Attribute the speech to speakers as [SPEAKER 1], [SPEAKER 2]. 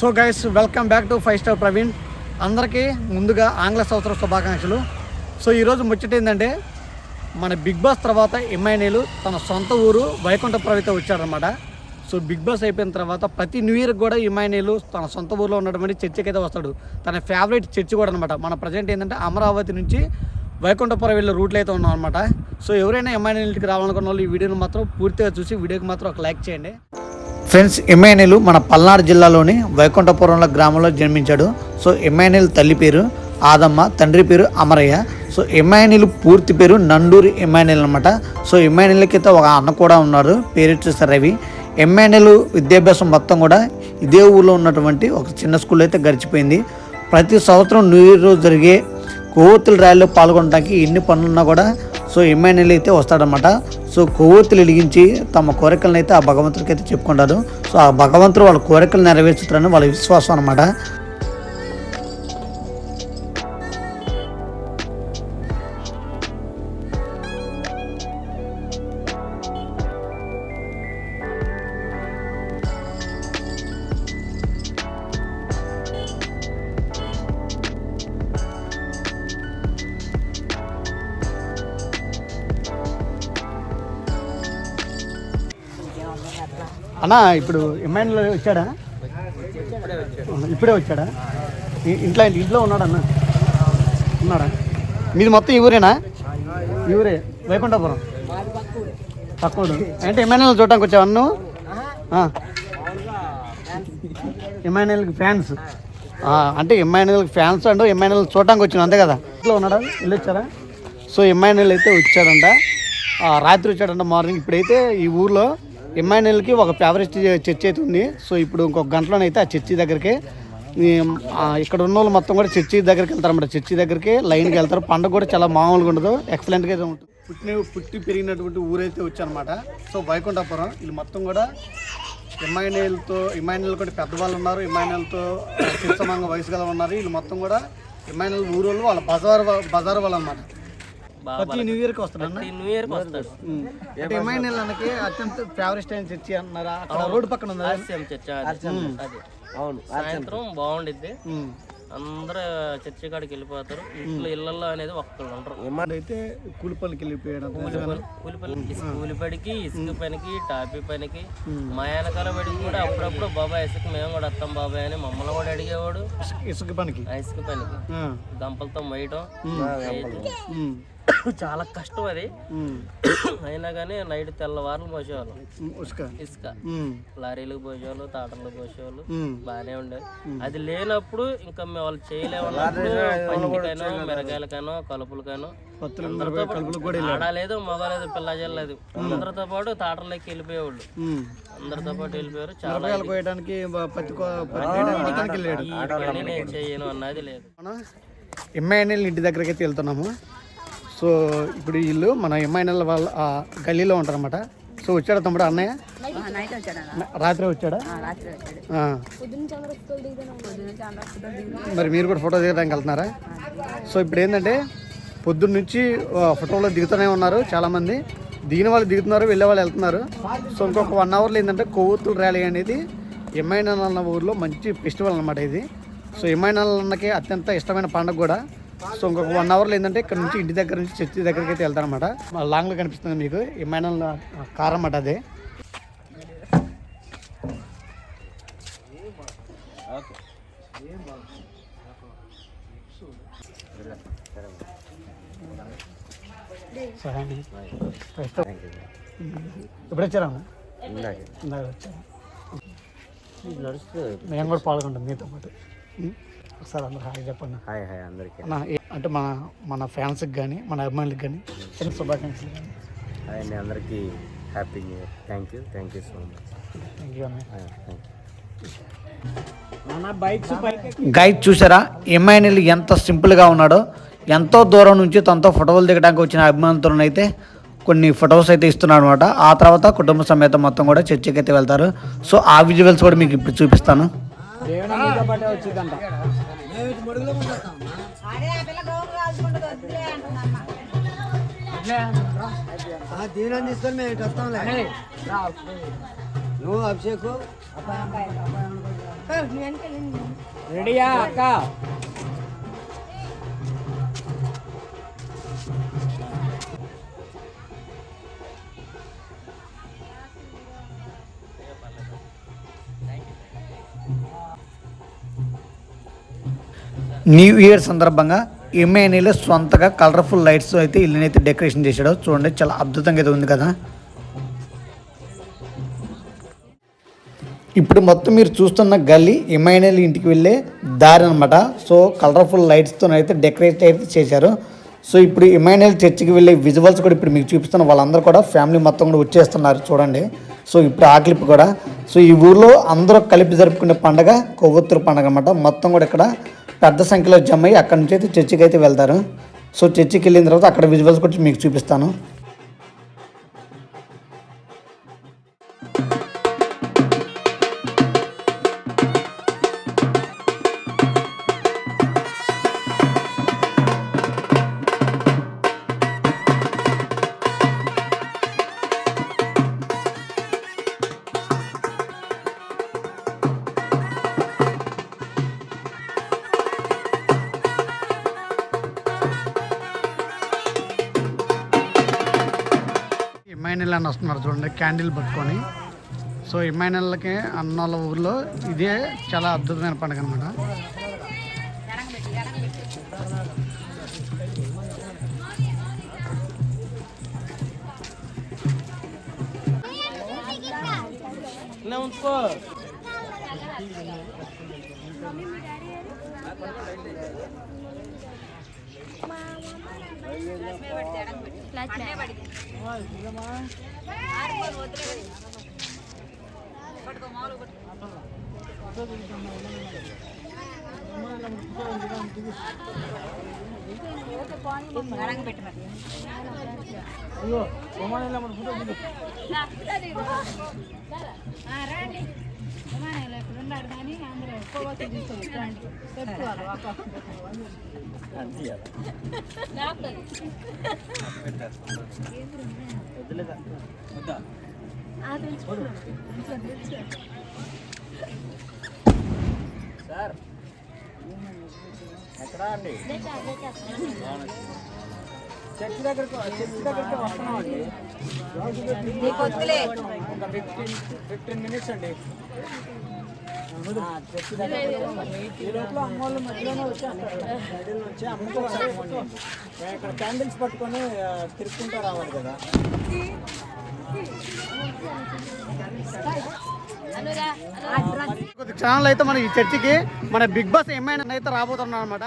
[SPEAKER 1] So guys, welcome back to 5 star Praveen. అందరికీ ముందుగా ఆంగ్ల సంవత్సర శుభాకాంక్షలు. సో ఈరోజు ముచ్చట ఏంటంటే, మన బిగ్ బాస్ తర్వాత ఎమ్మెల్యేలు తన సొంత ఊరు వైకుంఠపురం వచ్చాడనమాట. సో బిగ్ బాస్ అయిపోయిన తర్వాత ప్రతి న్యూ ఇయర్కి కూడా ఎమ్మెల్యేలు తన సొంత ఊరిలో ఉన్నటువంటి చర్చికి అయితే వస్తాడు. తన ఫేవరెట్ చర్చి కూడా అనమాట. మన ప్రజెంట్ ఏంటంటే అమరావతి నుంచి వైకుంఠపురం వెళ్ళే రూట్లో అయితే ఉన్నాం అనమాట. సో ఎవరైనా ఎమ్మెల్యేలకి రావాలనుకున్న వాళ్ళు ఈ వీడియోని మాత్రం పూర్తిగా చూసి వీడియోకి మాత్రం ఒక లైక్ చేయండి. ఫ్రెండ్స్, ఎమ్మెల్యేలు మన పల్నాడు జిల్లాలోని వైకుంఠపురంలో గ్రామంలో జన్మించాడు. సో ఎమ్మెల్యేలు తల్లి పేరు ఆదమ్మ, తండ్రి పేరు అమరయ్య. సో ఎమ్మెల్యేలు పూర్తి పేరు నండూరి ఎమ్మెల్యేలు అనమాట. సో ఎమ్మెల్యేలకైతే ఒక అన్న కూడా ఉన్నారు, పేరు వచ్చేసి రవి. ఎమ్మెల్యేలు విద్యాభ్యాసం మొత్తం కూడా ఇదే ఊళ్ళో ఉన్నటువంటి ఒక చిన్న స్కూల్ అయితే గడిచిపోయింది. ప్రతి సంవత్సరం న్యూ ఇయర్ రోజు జరిగే కొవ్వొత్తుల ర్యాలీలో పాల్గొనడానికి ఎన్ని పనులున్నా కూడా సో ఎమ్మెల్యేలు అయితే వస్తాడనమాట. సో కొవ్వొత్తులు వెలిగించి తమ కోరికలను అయితే ఆ భగవంతుడికి అయితే చెప్పుకుంటారు. సో ఆ భగవంతుడు వాళ్ళ కోరికలు నెరవేర్చుతారని వాళ్ళ విశ్వాసం అనమాట. అన్నా, ఇప్పుడు ఎమ్మెల్యే వచ్చాడా? ఇప్పుడే వచ్చాడా? ఇంట్లో ఉన్నాడా అన్న? ఉన్నాడా? మీది మొత్తం ఈ ఊరేనా? ఈ ఊరే వైకుంఠపురం పక్కడు. అంటే ఎమ్మెల్యేలు చూడటానికి వచ్చావా నువ్వు? ఎమ్మెల్యేలకి ఫ్యాన్స్ అంటే ఎమ్మెల్యేలకి ఫ్యాన్స్ అంటూ ఎమ్మెల్యేలు చూడటానికి వచ్చిన అంతే కదా. ఇంట్లో ఉన్నాడా? ఇల్లు వచ్చారా? సో ఎమ్మెల్యేలు అయితే వచ్చాడంట, రాత్రి వచ్చాడంట మార్నింగ్. ఇప్పుడైతే ఈ ఊర్లో ఎమ్మెల్యేలకి ఒక ఫేవరెట్ చర్చి అయితే ఉంది. సో ఇప్పుడు ఇంకొక గంటలోనైతే ఆ చర్చి దగ్గరికి ఇక్కడ ఉన్న వాళ్ళు మొత్తం కూడా చర్చి దగ్గరికి వెళ్తారన్నమాట. చర్చి దగ్గరికి లైన్కి వెళ్తారు. పండుగ కూడా చాలా మామూలుగా ఉండదు, ఎక్సలెంట్గా అయితే ఉంటుంది. పుట్టి పెరిగినటువంటి ఊరైతే వచ్చానమాట. సో వైకుంఠపురం వీళ్ళు మొత్తం కూడా ఎమ్మెల్యేలు కూడా పెద్దవాళ్ళు ఉన్నారు, ఎమ్మెల్యేలతో చిరుసమంగా వయసు గల ఉన్నారు. వీళ్ళు మొత్తం కూడా ఎమ్మెల్యేలు ఊరు వాళ్ళ బజార్ వాళ్ళు అనమాట. ప్రతి న్యూ ఇయర్కి వస్తాడు. ఎమ్మెల్యేలకి అత్యంత ఫేవరెట్ అయిన చర్చి అన్నారా? అక్కడ రోడ్డు పక్కన ఉంది
[SPEAKER 2] సాయంత్రం బాగుండిద్ది. అందరూ చర్చి కాడికి వెళ్ళిపోతారు. ఇళ్ళల్లో అనేది ఒక్కళ్ళు ఉంటారు.
[SPEAKER 1] అయితే కూలి పనికి వెళ్ళిపోయాడు.
[SPEAKER 2] కూలి పనికి, ఇసుక పనికి, టాపీ పనికి, మా వెనకాల పడికి కూడా అప్పుడప్పుడు బాబాయ్ ఇసుక మేము కూడా వస్తాం బాబాయ్ అని మమ్మల్ని కూడా అడిగేవాడు.
[SPEAKER 1] ఇసుక పనికి
[SPEAKER 2] గంపలతో మొయ్యటం చాలా కష్టం అది. అయినా కానీ నైట్ తెల్లవారులు పోసేవాళ్ళు ఇసుక. లారీలకు పోసేవాళ్ళు, తాటర్లకు పోసేవాళ్ళు, బాగానే ఉండేది. అది లేనప్పుడు ఇంకా మేము వాళ్ళు చేయలేమన్నప్పుడు పంటికైనా, మిరగాయలకైనా, కలుపులకైనా ఆడలేదు, మగలేదు, పిల్ల చేయలేదు. అందరితో పాటు తాటర్లోకి వెళ్ళిపోయేవాళ్ళు. అందరితో పాటు వెళ్ళిపోయారు. చాలా నేను చేయను అన్నది లేదు.
[SPEAKER 1] ఎమ్మెల్యేలు ఇంటి దగ్గరకి అయితే వెళ్తున్నాము. సో ఇప్పుడు వీళ్ళు మన ఎమ్మెల్యేల వాళ్ళ గల్లీలో ఉంటారన్నమాట. సో వచ్చాడా తమ్ముడు? అన్నయ్య రాత్రి వచ్చాడా? మరి మీరు కూడా ఫోటో దిగడానికి వెళ్తున్నారా? సో ఇప్పుడు ఏంటంటే పొద్దున్న నుంచి ఫోటోలో దిగుతూనే ఉన్నారు చాలామంది. దిగిన వాళ్ళు దిగుతున్నారు, వెళ్ళే వాళ్ళు వెళ్తున్నారు. సో ఇంకొక 1 అవర్లో ఏంటంటే కొవ్వొత్తుల ర్యాలీ అనేది ఎమ్మెల్యేల అన్న ఊరిలో మంచి ఫెస్టివల్ అనమాట ఇది. సో ఎమ్మెల్యేల అన్నకి అత్యంత ఇష్టమైన పండుగ కూడా. సో ఇంకొక 1 అవర్లో ఏంటంటే ఇక్కడ నుంచి ఇంటి దగ్గర నుంచి చర్చి దగ్గరికి అయితే వెళ్తారనమాట. లాంగ్లో కనిపిస్తుంది మీకు ఎమ్మెల్యేల కార్ అన్నమాట అదే. ఇప్పుడు వచ్చారా? మేము కూడా పాల్గొంటాం మీతో పాటు. ఒకసారి అందరూ హాయ్ చెప్పండి.
[SPEAKER 3] హాయ్ హాయ్ అందరికీ.
[SPEAKER 1] అంటే మన ఫ్యాన్స్కి కానీ మన అభిమానులకి కానీ శుభాకాంక్షలు కానీ.
[SPEAKER 3] హాయ్ అండి అందరికీ, happy new year. Thank you so much.
[SPEAKER 1] Thank you అన్న.
[SPEAKER 4] గైడ్ చూసారా ఎమ్మెల్యేలు ఎంత సింపుల్గా ఉన్నాడో. ఎంతో దూరం నుంచి తనతో ఫోటోలు దిగడానికి వచ్చిన అభిమానులతో అయితే కొన్ని ఫొటోస్ అయితే ఇస్తున్నాడు అనమాట. ఆ తర్వాత కుటుంబ సమేతం మొత్తం కూడా చర్చికి అయితే వెళ్తారు. సో ఆ విజువల్స్ కూడా మీకు ఇప్పుడు చూపిస్తాను.
[SPEAKER 5] దీవెన తీసుకొని మేము వస్తాంలే. నువ్వు అభిషేక్ రెడీయా అక్క?
[SPEAKER 4] న్యూ ఇయర్ సందర్భంగా ఎంఐఎన్ఏలో సొంతగా కలర్ఫుల్ లైట్స్ అయితే ఇల్లునైతే డెకరేషన్ చేశాడు. చూడండి చాలా అద్భుతంగా అయితే ఉంది కదా. ఇప్పుడు మొత్తం మీరు చూస్తున్న గల్లీ ఎంఐఎన్ఏల్ ఇంటికి వెళ్ళే దారి అనమాట. సో కలర్ఫుల్ లైట్స్తో అయితే డెకరేట్ అయితే చేశారు. సో ఇప్పుడు ఎంఐఎన్ఏల్ చర్చికి వెళ్ళే విజువల్స్ కూడా ఇప్పుడు మీకు చూపిస్తున్న వాళ్ళందరూ కూడా ఫ్యామిలీ మొత్తం కూడా వచ్చేస్తున్నారు చూడండి. సో ఇప్పుడు ఆ క్లిప్ కూడా. సో ఈ ఊర్లో అందరూ కలిపి జరుపుకునే పండుగ కొవ్వొత్తురు పండుగ అనమాట. మొత్తం కూడా ఇక్కడ పెద్ద సంఖ్యలో జమ అయ్యి అక్కడి నుంచి అయితే చర్చికి అయితే వెళ్తారు. సో చర్చికి వెళ్ళిన తర్వాత అక్కడ విజువల్స్ కూడా మీకు చూపిస్తాను.
[SPEAKER 1] ఇమ్మాన్యుయల్ అని వస్తున్నారు చూడండి క్యాండిల్ పట్టుకొని. సో ఇమ్మాన్యుయల్కి అన్నోళ్ళ ఊర్లో ఇదే చాలా అద్భుతమైన పండుగ అనమాట.
[SPEAKER 2] ఉంచుకో.
[SPEAKER 5] సార్ ఎక్కడా అండి? చర్చి దగ్గరికి వస్తున్నాం అండి. ఒక 15 మినిట్స్ అండి. చర్చి దగ్గర ఈ లోపల అమ్మోళ్ళు మధ్యలోనే వచ్చేస్తారు. గడిలో వచ్చి అమ్ముకోవాలి. మేము ఇక్కడ క్యాండిల్స్ పట్టుకొని తిరుక్కుంటూ రావాలి కదా.
[SPEAKER 1] కొద్ది ఛానల్ అయితే మన ఈ చర్చికి మన బిగ్ బాస్ ఎంఐఎన్ అయితే రాబోతున్నాం అనమాట.